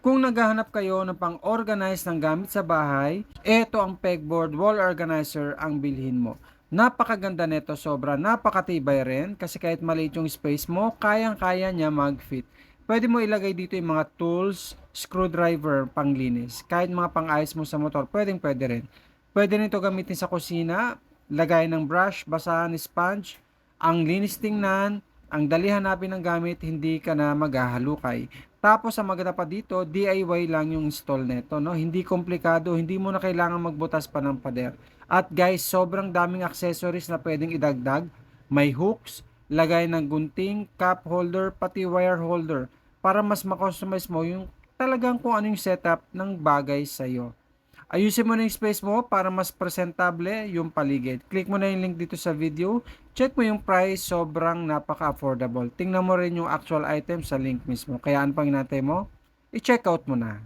Kung naghahanap kayo ng pang-organize ng gamit sa bahay, eto ang pegboard wall organizer ang bilhin mo. Napakaganda nito, sobra napakatibay rin kasi kahit maliit yung space mo, kayang-kaya niya mag-fit. Pwede mo ilagay dito yung mga tools, screwdriver, panglinis. Kahit mga pang-ayos mo sa motor, pwede rin. Pwede nito gamitin sa kusina, lagay ng brush, basahan, sponge, ang linis tingnan, ang dali hanapin ng gamit, hindi ka na maghahalukay. Tapos ang maganda pa dito, DIY lang yung install nito, no? Hindi komplikado, hindi mo na kailangan magbutas pa ng pader. At guys, sobrang daming accessories na pwedeng idagdag. May hooks, lagay ng gunting, cup holder, pati wire holder para mas makustomize mo yung talagang kung ano yung setup ng bagay sa'yo. Ayusin mo na yung space mo para mas presentable yung paligid. Click mo na yung link dito sa video. Check mo yung price, sobrang napaka-affordable. Tingnan mo rin yung actual item sa link mismo. Kaya ano pang hinantay mo? I-check out mo na.